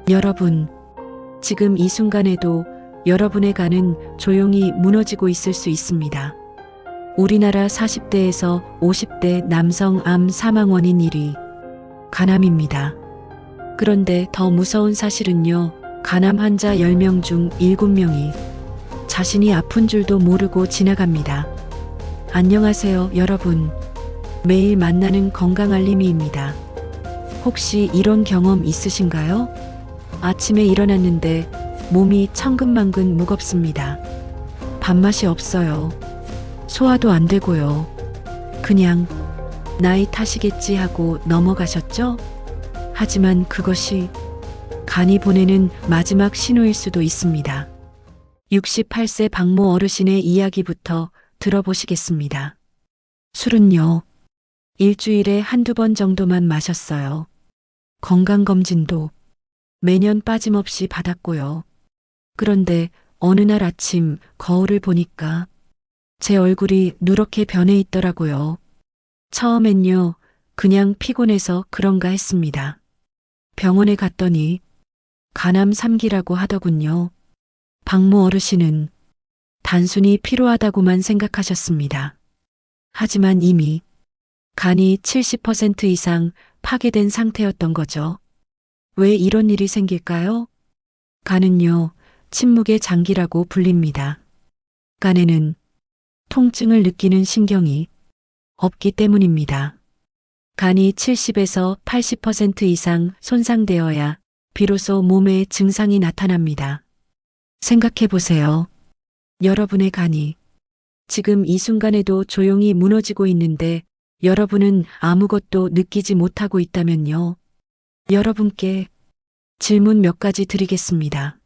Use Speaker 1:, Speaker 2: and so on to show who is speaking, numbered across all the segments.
Speaker 1: 여러분, 지금 이 순간에도 여러분의 간은 조용히 무너지고 있을 수 있습니다. 우리나라 40대에서 50대 남성 암 사망 원인 1위, 간암입니다. 그런데 더 무서운 사실은요, 간암 환자 10명 중 7명이 자신이 아픈 줄도 모르고 지나갑니다. 안녕하세요, 여러분. 매일 만나는 건강알림이입니다. 혹시 이런 경험 있으신가요? 아침에 일어났는데 몸이 천근만근 무겁습니다. 밥맛이 없어요. 소화도 안 되고요. 그냥 나이 탓이겠지 하고 넘어가셨죠? 하지만 그것이 간이 보내는 마지막 신호일 수도 있습니다. 68세 박모 어르신의 이야기부터 들어보시겠습니다. 술은요, 일주일에 한두 번 정도만 마셨어요. 건강검진도 매년 빠짐없이 받았고요. 그런데 어느 날 아침 거울을 보니까 제 얼굴이 누렇게 변해 있더라고요. 처음엔요, 그냥 피곤해서 그런가 했습니다. 병원에 갔더니 간암 3기라고 하더군요. 박모 어르신은 단순히 피로하다고만 생각하셨습니다. 하지만 이미 간이 70% 이상 파괴된 상태였던 거죠. 왜 이런 일이 생길까요? 간은요, 침묵의 장기라고 불립니다. 간에는 통증을 느끼는 신경이 없기 때문입니다. 간이 70에서 80% 이상 손상되어야 비로소 몸에 증상이 나타납니다. 생각해 보세요. 여러분의 간이 지금 이 순간에도 조용히 무너지고 있는데 여러분은 아무것도 느끼지 못하고 있다면요. 여러분께 질문 몇 가지 드리겠습니다.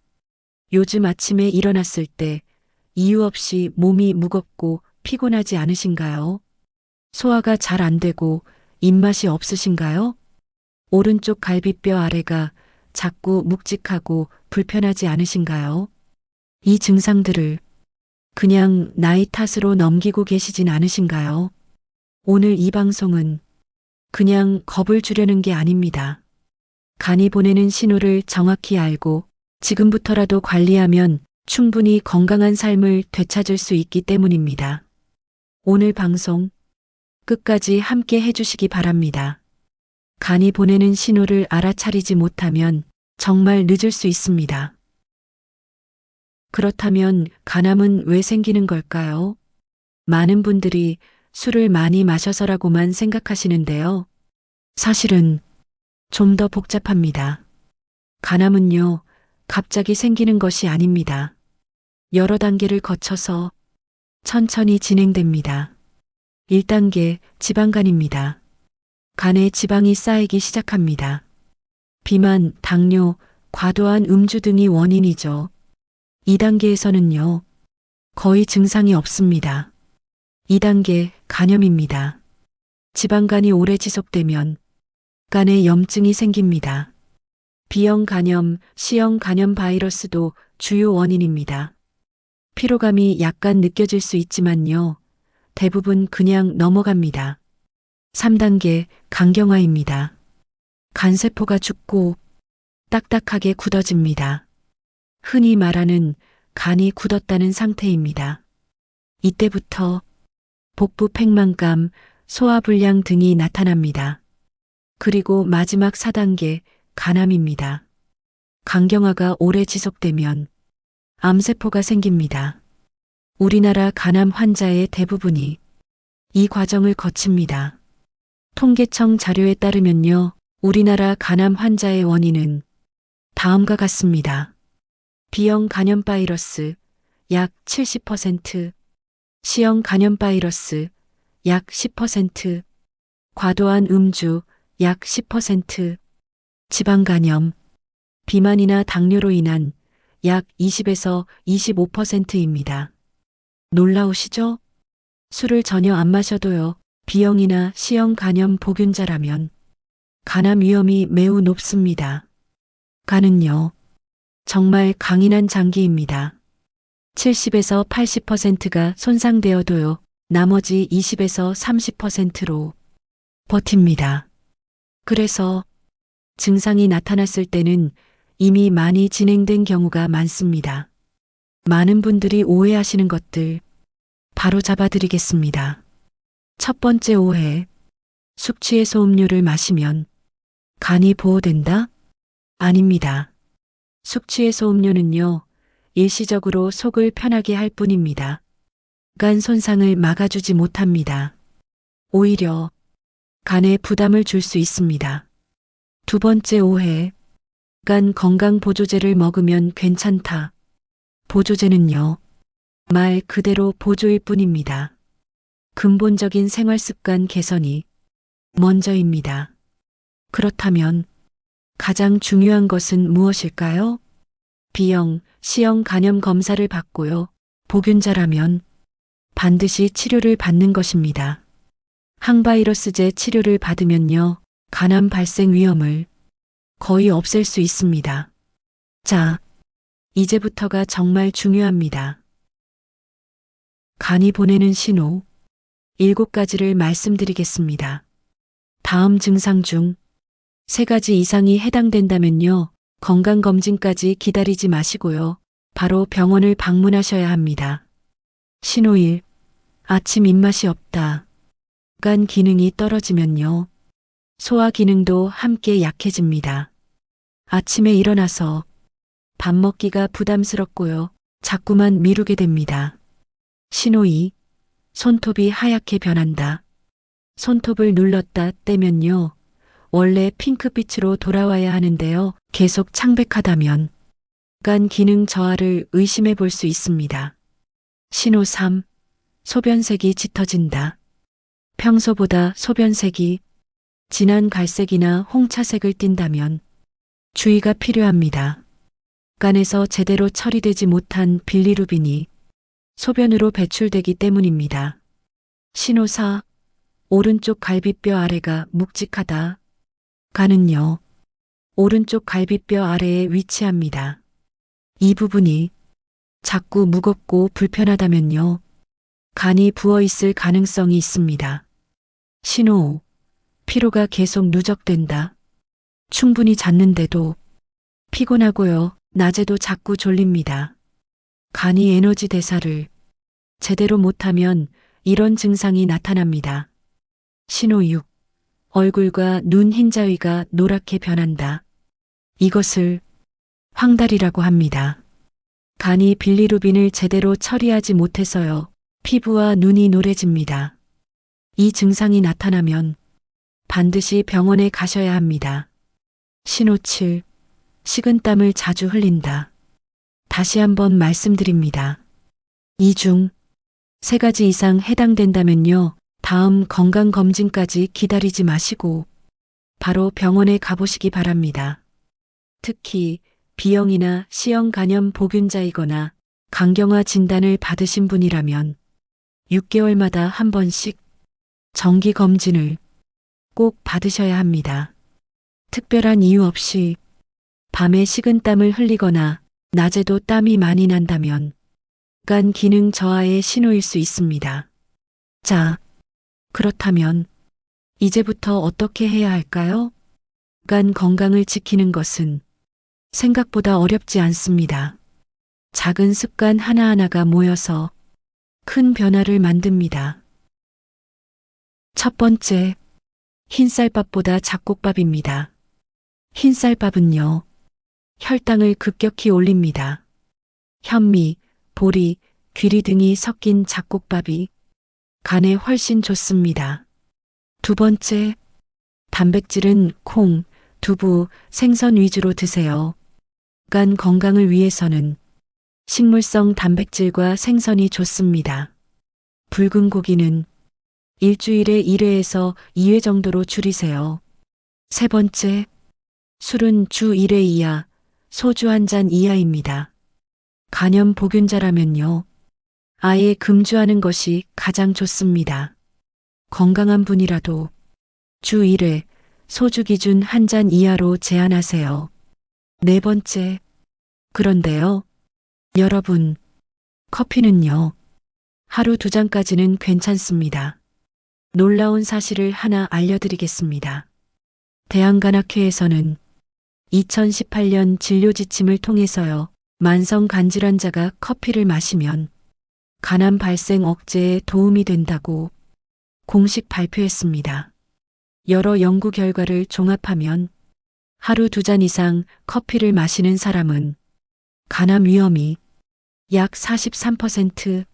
Speaker 1: 요즘 아침에 일어났을 때 이유 없이 몸이 무겁고 피곤하지 않으신가요? 소화가 잘 안 되고 입맛이 없으신가요? 오른쪽 갈비뼈 아래가 자꾸 묵직하고 불편하지 않으신가요? 이 증상들을 그냥 나이 탓으로 넘기고 계시진 않으신가요? 오늘 이 방송은 그냥 겁을 주려는 게 아닙니다. 간이 보내는 신호를 정확히 알고 지금부터라도 관리하면 충분히 건강한 삶을 되찾을 수 있기 때문입니다. 오늘 방송 끝까지 함께 해주시기 바랍니다. 간이 보내는 신호를 알아차리지 못하면 정말 늦을 수 있습니다. 그렇다면 간암은 왜 생기는 걸까요? 많은 분들이 술을 많이 마셔서라고만 생각하시는데요. 사실은 좀 더 복잡합니다. 간암은요, 갑자기 생기는 것이 아닙니다. 여러 단계를 거쳐서 천천히 진행됩니다. 1단계 지방간입니다. 간에 지방이 쌓이기 시작합니다. 비만, 당뇨, 과도한 음주 등이 원인이죠. 2단계에서는요, 거의 증상이 없습니다. 2단계 간염입니다. 지방간이 오래 지속되면 간에 염증이 생깁니다. B형 간염, C형 간염 바이러스도 주요 원인입니다. 피로감이 약간 느껴질 수 있지만요, 대부분 그냥 넘어갑니다. 3단계 간경화입니다. 간세포가 죽고 딱딱하게 굳어집니다. 흔히 말하는 간이 굳었다는 상태입니다. 이때부터 복부 팽만감, 소화불량 등이 나타납니다. 그리고 마지막 4단계 간암입니다. 간경화가 오래 지속되면 암세포가 생깁니다. 우리나라 간암 환자의 대부분이 이 과정을 거칩니다. 통계청 자료에 따르면요, 우리나라 간암 환자의 원인은 다음과 같습니다. B형 간염 바이러스 약 70%, C형 간염 바이러스 약 10%, 과도한 음주 약 10%, 지방간염, 비만이나 당뇨로 인한 약 20에서 25%입니다. 놀라우시죠? 술을 전혀 안 마셔도요, B형이나 C형 간염 보균자라면 간암 위험이 매우 높습니다. 간은요, 정말 강인한 장기입니다. 70에서 80%가 손상되어도요, 나머지 20에서 30%로 버팁니다. 그래서 증상이 나타났을 때는 이미 많이 진행된 경우가 많습니다. 많은 분들이 오해하시는 것들 바로 잡아드리겠습니다. 첫 번째 오해. 숙취해소 음료를 마시면 간이 보호된다? 아닙니다. 숙취해소 음료는요, 일시적으로 속을 편하게 할 뿐입니다. 간 손상을 막아주지 못합니다. 오히려 간에 부담을 줄 수 있습니다. 두 번째 오해. 간 건강 보조제를 먹으면 괜찮다. 보조제는요, 말 그대로 보조일 뿐입니다. 근본적인 생활 습관 개선이 먼저입니다. 그렇다면 가장 중요한 것은 무엇일까요? B형, C형 간염 검사를 받고요. 보균자라면 반드시 치료를 받는 것입니다. 항바이러스제 치료를 받으면요, 간암 발생 위험을 거의 없앨 수 있습니다. 자, 이제부터가 정말 중요합니다. 간이 보내는 신호 7가지를 말씀드리겠습니다. 다음 증상 중 3가지 이상이 해당된다면요, 건강검진까지 기다리지 마시고요, 바로 병원을 방문하셔야 합니다. 신호 1. 아침 입맛이 없다. 간 기능이 떨어지면요, 소화 기능도 함께 약해집니다. 아침에 일어나서 밥 먹기가 부담스럽고요, 자꾸만 미루게 됩니다. 신호 2. 손톱이 하얗게 변한다. 손톱을 눌렀다 떼면요, 원래 핑크빛으로 돌아와야 하는데요, 계속 창백하다면 간 기능 저하를 의심해 볼 수 있습니다. 신호 3. 소변색이 짙어진다. 평소보다 소변색이 진한 갈색이나 홍차색을 띈다면 주의가 필요합니다. 간에서 제대로 처리되지 못한 빌리루빈이 소변으로 배출되기 때문입니다. 신호 4. 오른쪽 갈비뼈 아래가 묵직하다. 간은요, 오른쪽 갈비뼈 아래에 위치합니다. 이 부분이 자꾸 무겁고 불편하다면요, 간이 부어 있을 가능성이 있습니다. 신호 5. 피로가 계속 누적된다. 충분히 잤는데도 피곤하고요, 낮에도 자꾸 졸립니다. 간이 에너지 대사를 제대로 못하면 이런 증상이 나타납니다. 신호 6. 얼굴과 눈 흰자위가 노랗게 변한다. 이것을 황달이라고 합니다. 간이 빌리루빈을 제대로 처리하지 못해서요, 피부와 눈이 노래집니다. 이 증상이 나타나면 반드시 병원에 가셔야 합니다. 신호 7. 식은땀을 자주 흘린다. 다시 한번 말씀드립니다. 이 중 3가지 이상 해당된다면요, 다음 건강검진까지 기다리지 마시고 바로 병원에 가보시기 바랍니다. 특히 B형이나 C형 간염 보균자이거나 간경화 진단을 받으신 분이라면 6개월마다 한 번씩 정기검진을 꼭 받으셔야 합니다. 특별한 이유 없이 밤에 식은땀을 흘리거나 낮에도 땀이 많이 난다면 간 기능 저하의 신호일 수 있습니다. 자, 그렇다면 이제부터 어떻게 해야 할까요? 간 건강을 지키는 것은 생각보다 어렵지 않습니다. 작은 습관 하나하나가 모여서 큰 변화를 만듭니다. 첫 번째, 흰쌀밥보다 잡곡밥입니다. 흰쌀밥은요, 혈당을 급격히 올립니다. 현미, 보리, 귀리 등이 섞인 잡곡밥이 간에 훨씬 좋습니다. 두 번째, 단백질은 콩, 두부, 생선 위주로 드세요. 간 건강을 위해서는 식물성 단백질과 생선이 좋습니다. 붉은 고기는 일주일에 1회에서 2회 정도로 줄이세요. 세 번째, 술은 주 1회 이하, 소주 한 잔 이하입니다. 간염 보균자라면요, 아예 금주하는 것이 가장 좋습니다. 건강한 분이라도 주 1회, 소주 기준 한 잔 이하로 제한하세요. 네 번째, 그런데요, 여러분, 커피는요, 하루 2잔까지는 괜찮습니다. 놀라운 사실을 하나 알려드리겠습니다. 대한간학회에서는 2018년 진료 지침을 통해서요. 만성 간질 환자가 커피를 마시면 간암 발생 억제에 도움이 된다고 공식 발표했습니다. 여러 연구 결과를 종합하면 하루 2잔 이상 커피를 마시는 사람은 간암 위험이 약 43%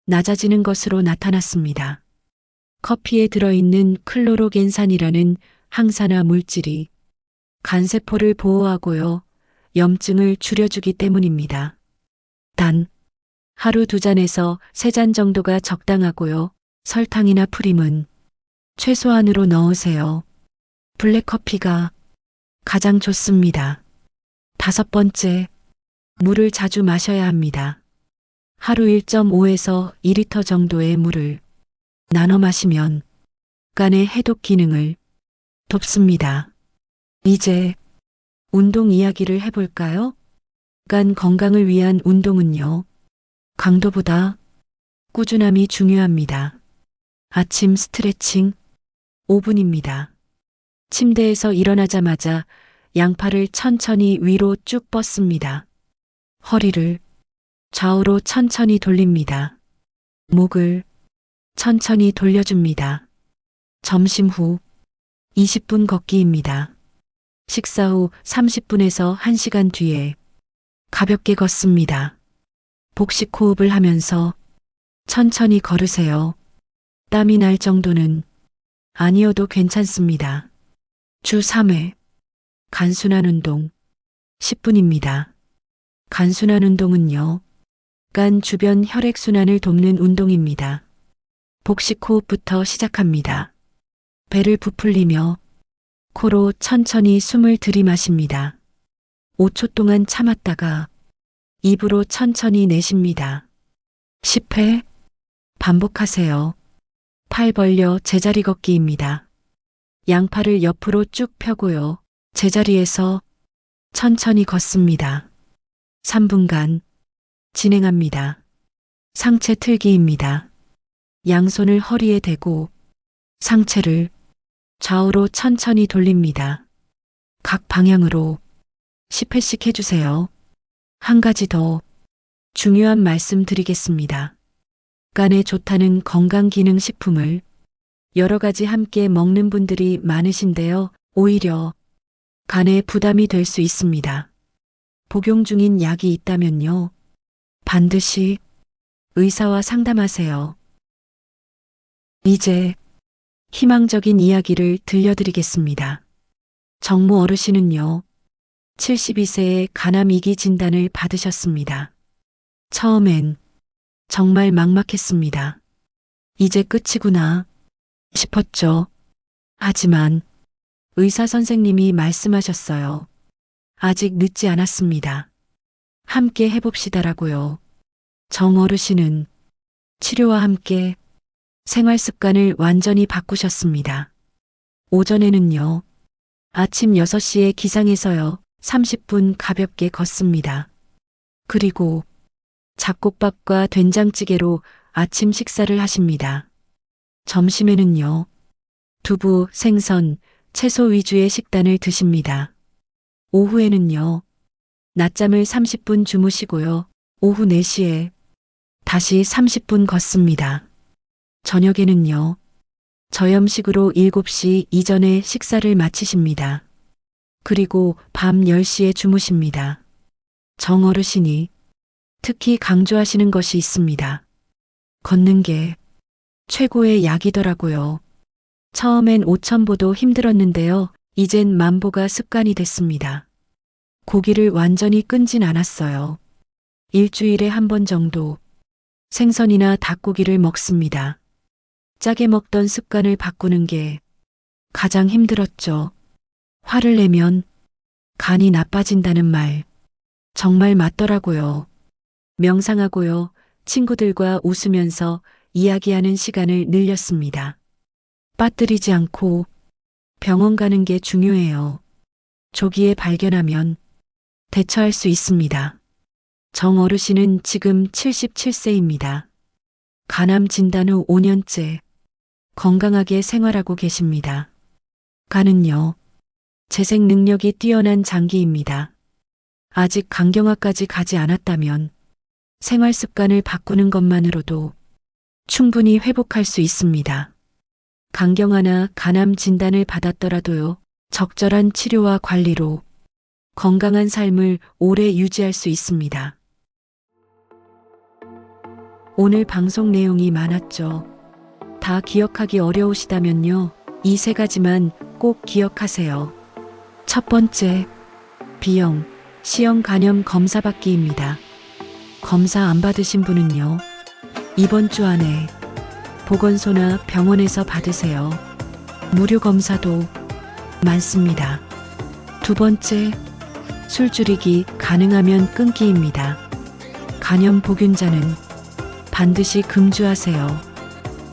Speaker 1: 낮아지는 것으로 나타났습니다. 커피에 들어있는 클로로겐산이라는 항산화 물질이 간세포를 보호하고요. 염증을 줄여주기 때문입니다. 단, 하루 2잔에서 3잔 정도가 적당하고요. 설탕이나 프림은 최소한으로 넣으세요. 블랙커피가 가장 좋습니다. 5번째, 물을 자주 마셔야 합니다. 하루 1.5에서 2리터 정도의 물을 나눠 마시면 간의 해독 기능을 돕습니다. 이제 운동 이야기를 해볼까요? 간 건강을 위한 운동은요. 강도보다 꾸준함이 중요합니다. 아침 스트레칭 5분입니다. 침대에서 일어나자마자 양팔을 천천히 위로 쭉 뻗습니다. 허리를 좌우로 천천히 돌립니다. 목을 천천히 돌려줍니다. 점심 후 20분 걷기입니다. 식사 후 30분에서 1시간 뒤에 가볍게 걷습니다. 복식 호흡을 하면서 천천히 걸으세요. 땀이 날 정도는 아니어도 괜찮습니다. 주 3회 간순한 운동 10분입니다. 간순한 운동은요. 간 주변 혈액순환을 돕는 운동입니다. 복식 호흡부터 시작합니다. 배를 부풀리며 코로 천천히 숨을 들이마십니다. 5초 동안 참았다가 입으로 천천히 내쉽니다. 10회 반복하세요. 팔 벌려 제자리 걷기입니다. 양팔을 옆으로 쭉 펴고요. 제자리에서 천천히 걷습니다. 3분간 진행합니다. 상체 틀기입니다. 양손을 허리에 대고 상체를 좌우로 천천히 돌립니다. 각 방향으로 10회씩 해주세요. 한 가지 더 중요한 말씀 드리겠습니다. 간에 좋다는 건강기능식품을 여러 가지 함께 먹는 분들이 많으신데요. 오히려 간에 부담이 될 수 있습니다. 복용 중인 약이 있다면요. 반드시 의사와 상담하세요. 이제 희망적인 이야기를 들려드리겠습니다. 정모 어르신은요. 72세에 간암 2기 진단을 받으셨습니다. 처음엔 정말 막막했습니다. 이제 끝이구나 싶었죠. 하지만 의사 선생님이 말씀하셨어요. 아직 늦지 않았습니다. 함께 해봅시다라고요. 정 어르신은 치료와 함께 생활 습관을 완전히 바꾸셨습니다. 오전에는요. 아침 6시에 기상해서요. 30분 가볍게 걷습니다. 그리고 잡곡밥과 된장찌개로 아침 식사를 하십니다. 점심에는요. 두부, 생선, 채소 위주의 식단을 드십니다. 오후에는요. 낮잠을 30분 주무시고요. 오후 4시에 다시 30분 걷습니다. 저녁에는요. 저염식으로 7시 이전에 식사를 마치십니다. 그리고 밤 10시에 주무십니다. 정 어르신이 특히 강조하시는 것이 있습니다. 걷는 게 최고의 약이더라고요. 처음엔 5,000보도 힘들었는데요. 이젠 10,000보가 습관이 됐습니다. 고기를 완전히 끊진 않았어요. 일주일에 1번 정도 생선이나 닭고기를 먹습니다. 짜게 먹던 습관을 바꾸는 게 가장 힘들었죠. 화를 내면 간이 나빠진다는 말 정말 맞더라고요. 명상하고요. 친구들과 웃으면서 이야기하는 시간을 늘렸습니다. 빠뜨리지 않고 병원 가는 게 중요해요. 조기에 발견하면 대처할 수 있습니다. 정 어르신은 지금 77세입니다. 간암 진단 후 5년째 건강하게 생활하고 계십니다. 간은요, 재생 능력이 뛰어난 장기입니다. 아직 강경화까지 가지 않았다면 생활 습관을 바꾸는 것만으로도 충분히 회복할 수 있습니다. 강경화나 간암 진단을 받았더라도요, 적절한 치료와 관리로 건강한 삶을 오래 유지할 수 있습니다. 오늘 방송 내용이 많았죠. 다 기억하기 어려우시다면요, 이 세 가지만 꼭 기억하세요. 첫 번째, B형, C형 간염 검사 받기입니다. 검사 안 받으신 분은요, 이번 주 안에 보건소나 병원에서 받으세요. 무료 검사도 많습니다. 두 번째, 술 줄이기 가능하면 끊기입니다. 간염 보균자는 반드시 금주하세요.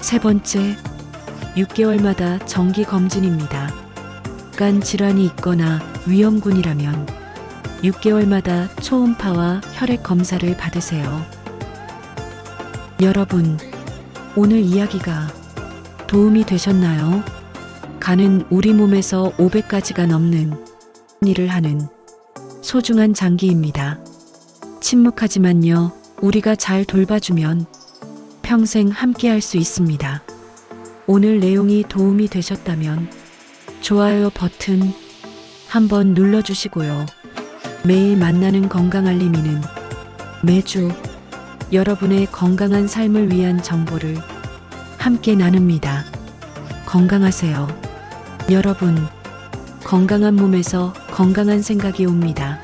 Speaker 1: 세 번째, 6개월마다 정기 검진입니다. 간 질환이 있거나 위험군이라면 6개월마다 초음파와 혈액 검사를 받으세요. 여러분, 오늘 이야기가 도움이 되셨나요? 간은 우리 몸에서 500가지가 넘는 일을 하는 소중한 장기입니다. 침묵하지만요, 우리가 잘 돌봐주면 평생 함께 할 수 있습니다. 오늘 내용이 도움이 되셨다면 좋아요 버튼 한번 눌러주시고요. 매일 만나는 건강알림이는 매주 여러분의 건강한 삶을 위한 정보를 함께 나눕니다. 건강하세요. 여러분, 건강한 몸에서 건강한 생각이 옵니다.